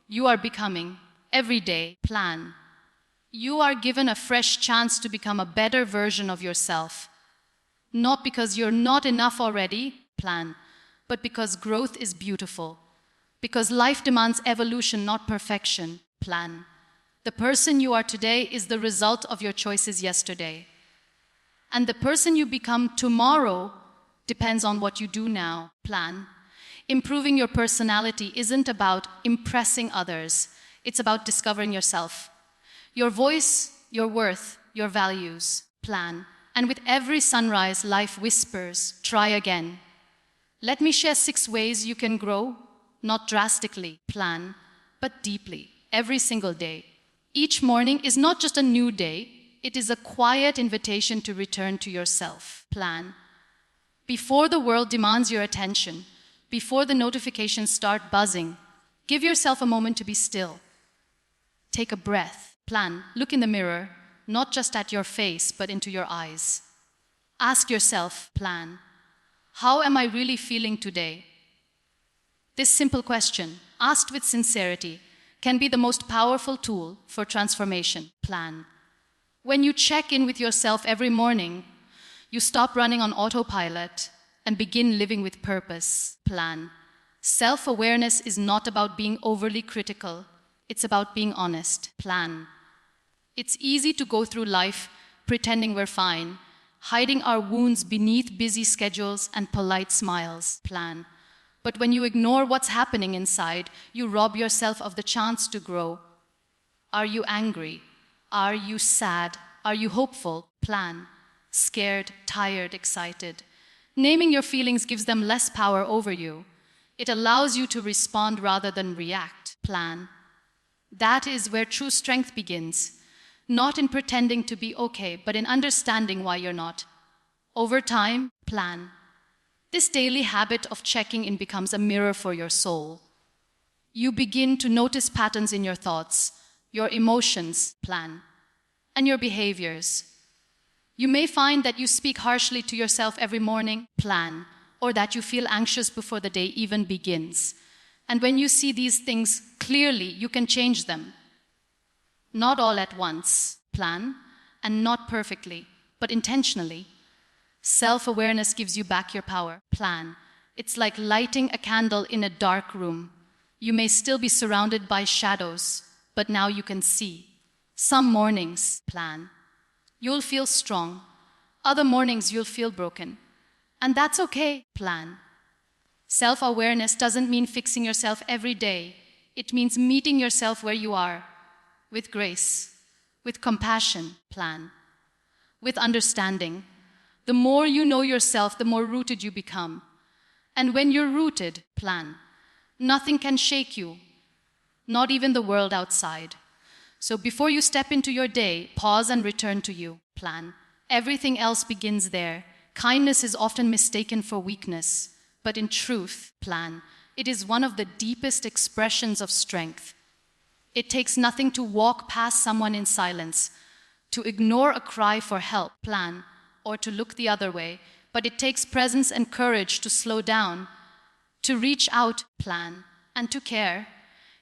You are becoming. Every day, plan. You are given a fresh chance to become a better version of yourself. Not because you're not enough already, plan, but because growth is beautiful. Because life demands evolution, not perfection, plan. The person you are today is the result of your choices yesterday. And the person you become tomorrow depends on what you do now, plan. Improving your personality isn't about impressing others. It's about discovering yourself. Your voice, your worth, your values, plan. And with every sunrise, life whispers, try again. Let me share 6 ways you can grow, not drastically, plan, but deeply, every single day. Each morning is not just a new day, it is a quiet invitation to return to yourself, plan. Before the world demands your attention, before the notifications start buzzing, give yourself a moment to be still. Take a breath, plan, look in the mirror, not just at your face, but into your eyes. Ask yourself, plan, how am I really feeling today? This simple question, asked with sincerity, can be the most powerful tool for transformation, plan. When you check in with yourself every morning, you stop running on autopilot and begin living with purpose, plan. Self-awareness is not about being overly critical. It's about being honest, plan. It's easy to go through life pretending we're fine, hiding our wounds beneath busy schedules and polite smiles, plan. But when you ignore what's happening inside, you rob yourself of the chance to grow. Are you angry? Are you sad? Are you hopeful? Plan. Scared, tired, excited. Naming your feelings gives them less power over you. It allows you to respond rather than react, plan. That is where true strength begins. Not in pretending to be okay, but in understanding why you're not. Over time, plan. This daily habit of checking in becomes a mirror for your soul. You begin to notice patterns in your thoughts, your emotions, plan, and your behaviors. You may find that you speak harshly to yourself every morning, plan, or that you feel anxious before the day even begins. And when you see these things clearly, you can change them. Not all at once, plan, and not perfectly, but intentionally. Self-awareness gives you back your power, plan. It's like lighting a candle in a dark room. You may still be surrounded by shadows, but now you can see. Some mornings, plan, you'll feel strong. Other mornings you'll feel broken. And that's okay, plan. Self-awareness doesn't mean fixing yourself every day. It means meeting yourself where you are, with grace, with compassion, plan, with understanding. The more you know yourself, the more rooted you become. And when you're rooted, plan, nothing can shake you, not even the world outside. So before you step into your day, pause and return to you, plan. Everything else begins there. Kindness is often mistaken for weakness, but in truth, plan, it is one of the deepest expressions of strength. It takes nothing to walk past someone in silence, to ignore a cry for help, plan, or to look the other way, but it takes presence and courage to slow down, to reach out, plan, and to care,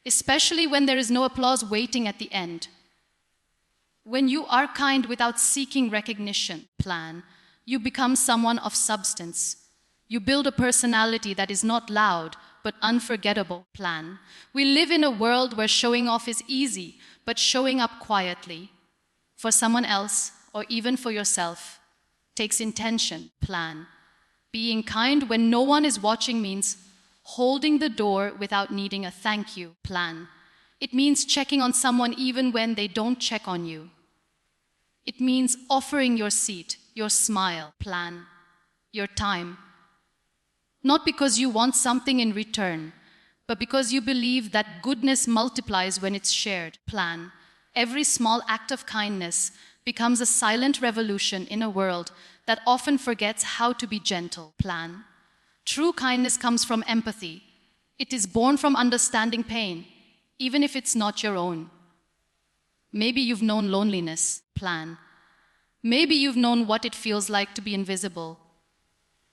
especially when there is no applause waiting at the end. When you are kind without seeking recognition, plan, you become someone of substance. You build a personality that is not loud, but unforgettable, plan. We live in a world where showing off is easy, but showing up quietly, for someone else, or even for yourself, takes intention, plan. Being kind when no one is watching means holding the door without needing a thank you, plan. It means checking on someone even when they don't check on you. It means offering your seat, your smile, plan, your time. Not because you want something in return, but because you believe that goodness multiplies when it's shared, plan. Every small act of kindness becomes a silent revolution in a world that often forgets how to be gentle, plan. True kindness comes from empathy. It is born from understanding pain, even if it's not your own. Maybe you've known loneliness, plan. Maybe you've known what it feels like to be invisible.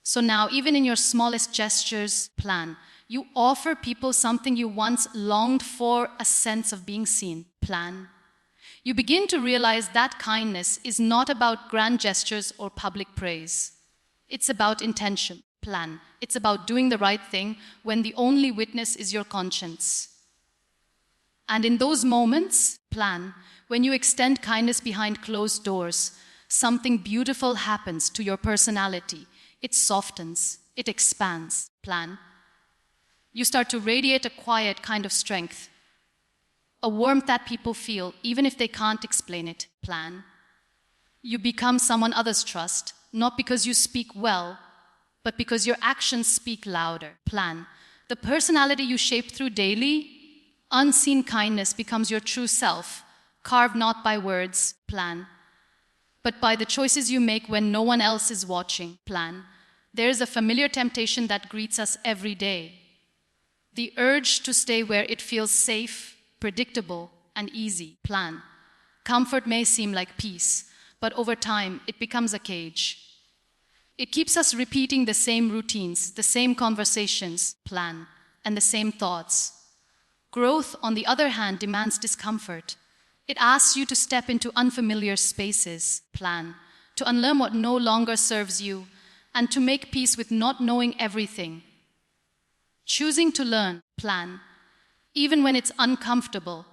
So now, even in your smallest gestures, plan, You offer people something you once longed for, a sense of being seen. Plan. You begin to realize that kindness is not about grand gestures or public praise. It's about intention. Plan. It's about doing the right thing when the only witness is your conscience. And in those moments, plan, when you extend kindness behind closed doors, something beautiful happens to your personality. It softens, it expands. Plan. You start to radiate a quiet kind of strength, a warmth that people feel even if they can't explain it. Plan. You become someone others trust, not because you speak well, but because your actions speak louder. Plan. The personality you shape through daily, unseen kindness becomes your true self, carved not by words. Plan. But by the choices you make when no one else is watching. Plan. There is a familiar temptation that greets us every day. The urge to stay where it feels safe, predictable, and easy. Plan. Comfort may seem like peace, but over time, it becomes a cage. It keeps us repeating the same routines, the same conversations. Plan. And the same thoughts. Growth, on the other hand, demands discomfort. It asks you to step into unfamiliar spaces. Plan. To unlearn what no longer serves you, and to make peace with not knowing everything. Choosing to learn. Plan. Even when it's uncomfortable,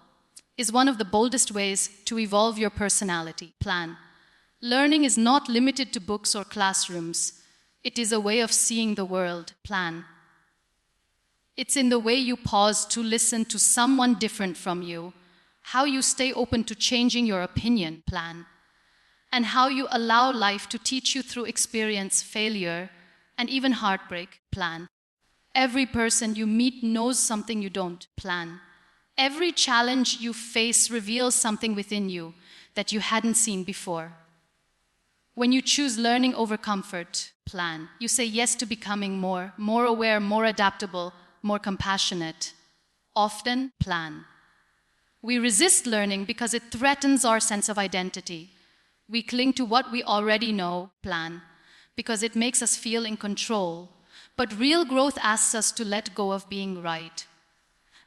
is one of the boldest ways to evolve your personality. Plan. Learning is not limited to books or classrooms. It is a way of seeing the world. Plan. It's in the way you pause to listen to someone different from you, how you stay open to changing your opinion. Plan. And how you allow life to teach you through experience, failure, and even heartbreak. Plan. Every person you meet knows something you don't. Plan. Every challenge you face reveals something within you that you hadn't seen before. When you choose learning over comfort, plan. You say yes to becoming more aware, more adaptable, more compassionate. Often, plan. We resist learning because it threatens our sense of identity. We cling to what we already know. Plan. Because it makes us feel in control. But real growth asks us to let go of being right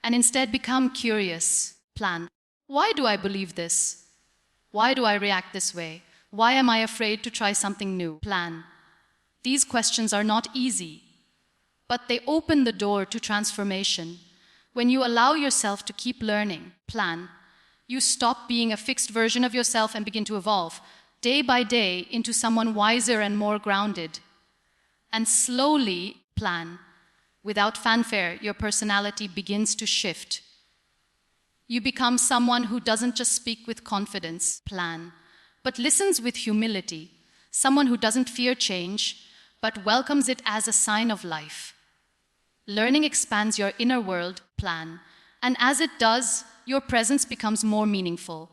and instead become curious. Plan. Why do I believe this? Why do I react this way? Why am I afraid to try something new? Plan. These questions are not easy, but they open the door to transformation. When you allow yourself to keep learning, plan, you stop being a fixed version of yourself and begin to evolve, day by day, into someone wiser and more grounded. And slowly, plan, without fanfare, your personality begins to shift. You become someone who doesn't just speak with confidence, plan, but listens with humility, someone who doesn't fear change, but welcomes it as a sign of life. Learning expands your inner world, plan, and as it does, your presence becomes more meaningful.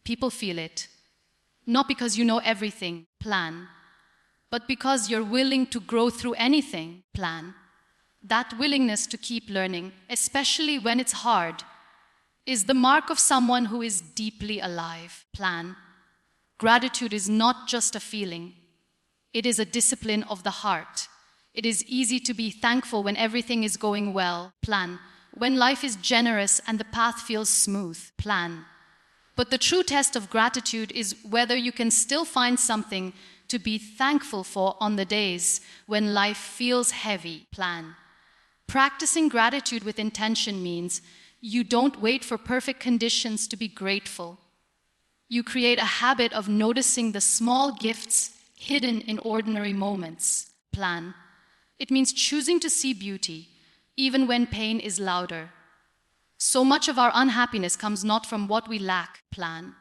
People feel it, not because you know everything, plan, but because you're willing to grow through anything, plan. That willingness to keep learning, especially when it's hard, is the mark of someone who is deeply alive, plan. Gratitude is not just a feeling. It is a discipline of the heart. It is easy to be thankful when everything is going well, plan. When life is generous and the path feels smooth, plan. But the true test of gratitude is whether you can still find something to be thankful for on the days when life feels heavy, plan. Practicing gratitude with intention means you don't wait for perfect conditions to be grateful. You create a habit of noticing the small gifts hidden in ordinary moments, plan. It means choosing to see beauty, even when pain is louder. So much of our unhappiness comes not from what we lack, plan,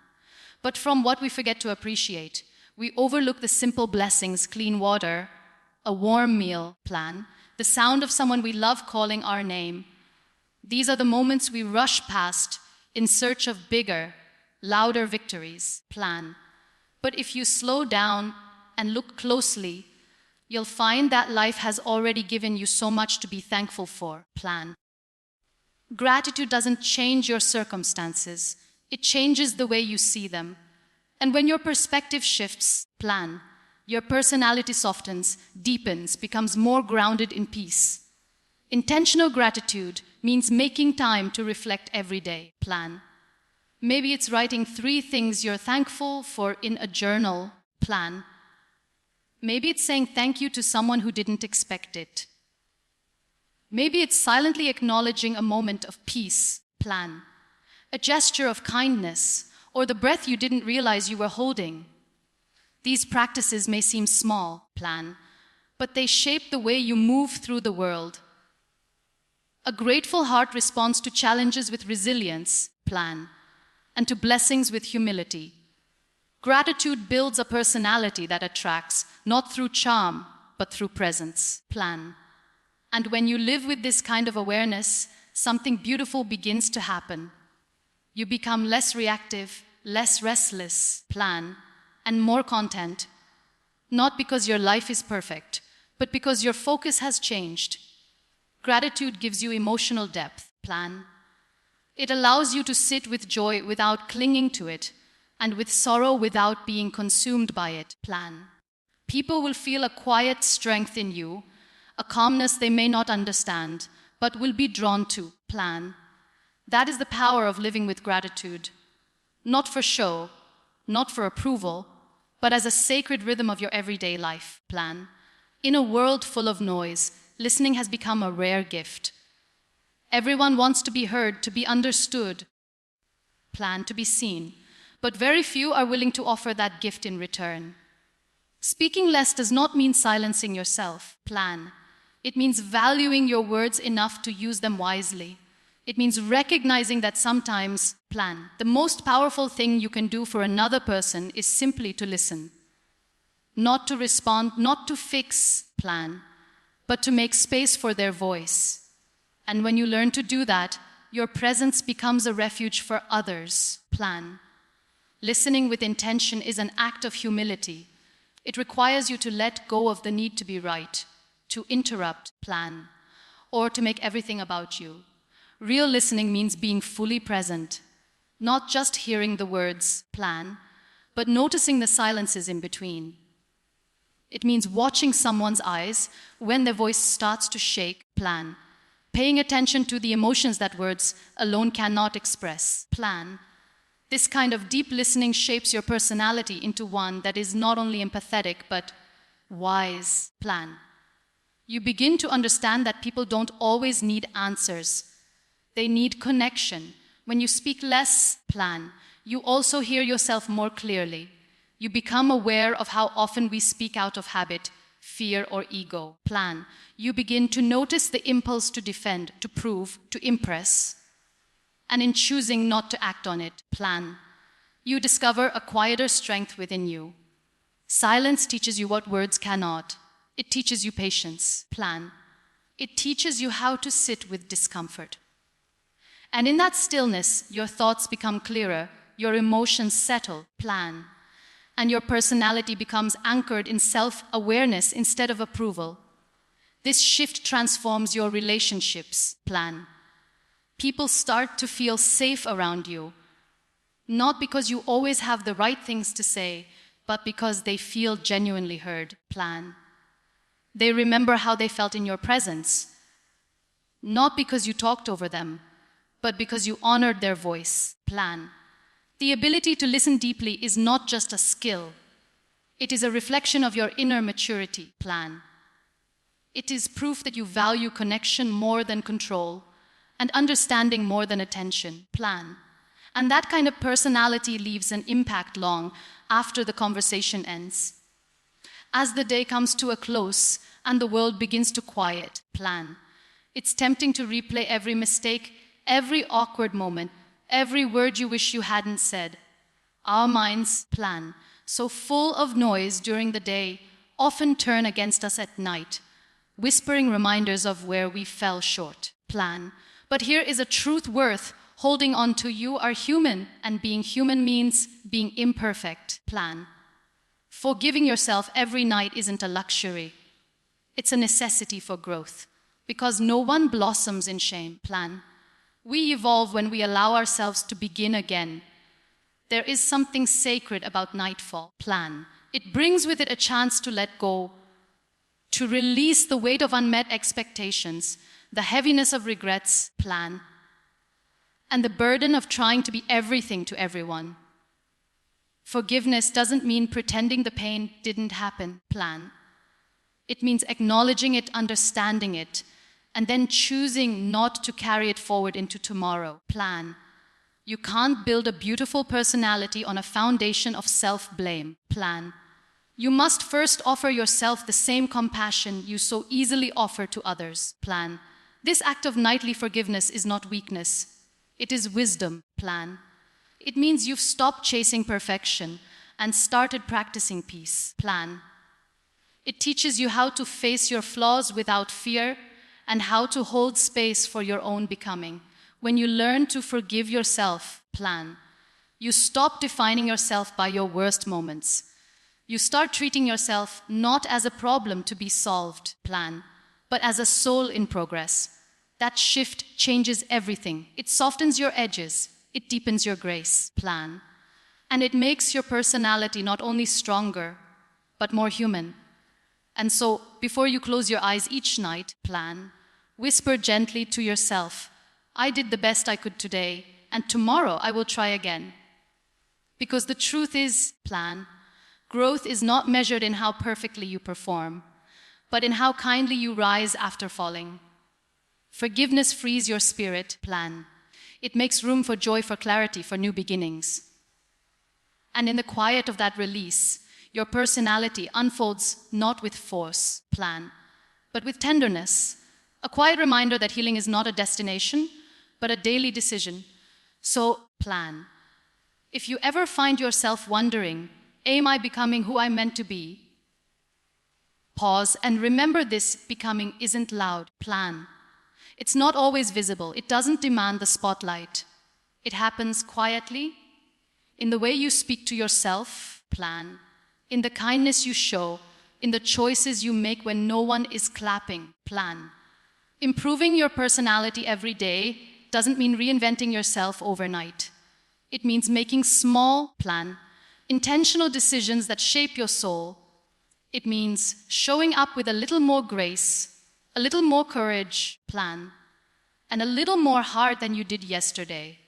but from what we forget to appreciate. We overlook the simple blessings, clean water, a warm meal, plan, the sound of someone we love calling our name. These are the moments we rush past in search of bigger, louder victories, plan. But if you slow down and look closely, you'll find that life has already given you so much to be thankful for, plan. Gratitude doesn't change your circumstances. It changes the way you see them. And when your perspective shifts, plan, your personality softens, deepens, becomes more grounded in peace. Intentional gratitude means making time to reflect every day. Plan. Maybe it's writing 3 things you're thankful for in a journal. Plan. Maybe it's saying thank you to someone who didn't expect it. Maybe it's silently acknowledging a moment of peace. Plan. A gesture of kindness, or the breath you didn't realize you were holding. These practices may seem small. Plan. But they shape the way you move through the world. A grateful heart responds to challenges with resilience. Plan. And to blessings with humility. Gratitude builds a personality that attracts, not through charm, but through presence. Plan. And when you live with this kind of awareness, something beautiful begins to happen. You become less reactive, less restless. Plan. And more content. Not because your life is perfect, but because your focus has changed. Gratitude gives you emotional depth. Plan. It allows you to sit with joy without clinging to it, and with sorrow without being consumed by it. Plan. People will feel a quiet strength in you, a calmness they may not understand, but will be drawn to. Plan. That is the power of living with gratitude. Not for show, not for approval, but as a sacred rhythm of your everyday life. Plan. In a world full of noise, listening has become a rare gift. Everyone wants to be heard, to be understood. Plan. To be seen. But very few are willing to offer that gift in return. Speaking less does not mean silencing yourself. Plan. It means valuing your words enough to use them wisely. It means recognizing that sometimes, plan, the most powerful thing you can do for another person is simply to listen. Not to respond, not to fix, plan, but to make space for their voice. And when you learn to do that, your presence becomes a refuge for others. Plan. Listening with intention is an act of humility. It requires you to let go of the need to be right, to interrupt, plan, or to make everything about you. Real listening means being fully present, not just hearing the words, plan, but noticing the silences in between. It means watching someone's eyes when their voice starts to shake, plan, paying attention to the emotions that words alone cannot express, plan. This kind of deep listening shapes your personality into one that is not only empathetic, but wise, plan. You begin to understand that people don't always need answers. They need connection. When you speak less, plan, you also hear yourself more clearly. You become aware of how often we speak out of habit, fear, or ego, plan. You begin to notice the impulse to defend, to prove, to impress. And in choosing not to act on it, plan, you discover a quieter strength within you. Silence teaches you what words cannot. It teaches you patience, plan. It teaches you how to sit with discomfort. And in that stillness, your thoughts become clearer, your emotions settle, plan, and your personality becomes anchored in self-awareness instead of approval. This shift transforms your relationships, plan. People start to feel safe around you, not because you always have the right things to say, but because they feel genuinely heard, plan. They remember how they felt in your presence, not because you talked over them, but because you honored their voice, plan. The ability to listen deeply is not just a skill. It is a reflection of your inner maturity, plan. It is proof that you value connection more than control and understanding more than attention, plan. And that kind of personality leaves an impact long after the conversation ends. As the day comes to a close and the world begins to quiet, plan. It's tempting to replay every mistake, every awkward moment, every word you wish you hadn't said. Our minds, plan, so full of noise during the day, often turn against us at night, whispering reminders of where we fell short, plan. But here is a truth worth holding on to. You are human, and being human means being imperfect, plan. Forgiving yourself every night isn't a luxury. It's a necessity for growth, because no one blossoms in shame, plan. We evolve when we allow ourselves to begin again. There is something sacred about nightfall, plan. It brings with it a chance to let go, to release the weight of unmet expectations, the heaviness of regrets, plan, and the burden of trying to be everything to everyone. Forgiveness doesn't mean pretending the pain didn't happen, plan. It means acknowledging it, understanding it, and then choosing not to carry it forward into tomorrow, plan. You can't build a beautiful personality on a foundation of self-blame, plan. You must first offer yourself the same compassion you so easily offer to others, plan. This act of nightly forgiveness is not weakness. It is wisdom, plan. It means you've stopped chasing perfection and started practicing peace, plan. It teaches you how to face your flaws without fear and how to hold space for your own becoming. When you learn to forgive yourself, plan, you stop defining yourself by your worst moments. You start treating yourself not as a problem to be solved, plan, but as a soul in progress. That shift changes everything. It softens your edges. It deepens your grace, plan. And it makes your personality not only stronger, but more human. And so, before you close your eyes each night, plan, whisper gently to yourself, I did the best I could today, and tomorrow I will try again. Because the truth is, plan, growth is not measured in how perfectly you perform, but in how kindly you rise after falling. Forgiveness frees your spirit, plan. It makes room for joy, for clarity, for new beginnings. And in the quiet of that release, your personality unfolds not with force, plan, but with tenderness. A quiet reminder that healing is not a destination, but a daily decision. So, plan. If you ever find yourself wondering, am I becoming who I'm meant to be? Pause and remember this becoming isn't loud, plan. It's not always visible. It doesn't demand the spotlight. It happens quietly, in the way you speak to yourself, plan, in the kindness you show, in the choices you make when no one is clapping, plan. Improving your personality every day doesn't mean reinventing yourself overnight. It means making small, plan, intentional decisions that shape your soul. It means showing up with a little more grace, a little more courage, plan, and a little more heart than you did yesterday.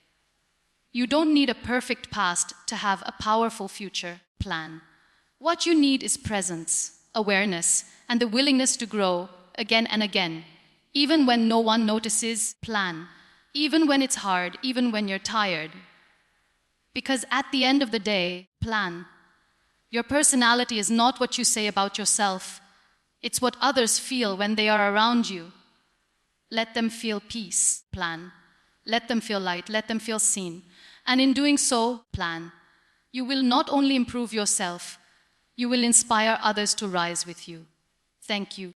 You don't need a perfect past to have a powerful future, plan. What you need is presence, awareness, and the willingness to grow again and again, even when no one notices, plan, even when it's hard, even when you're tired. Because at the end of the day, plan, your personality is not what you say about yourself. It's what others feel when they are around you. Let them feel peace, plan. Let them feel light, let them feel seen. And in doing so, plan, you will not only improve yourself, you will inspire others to rise with you. Thank you.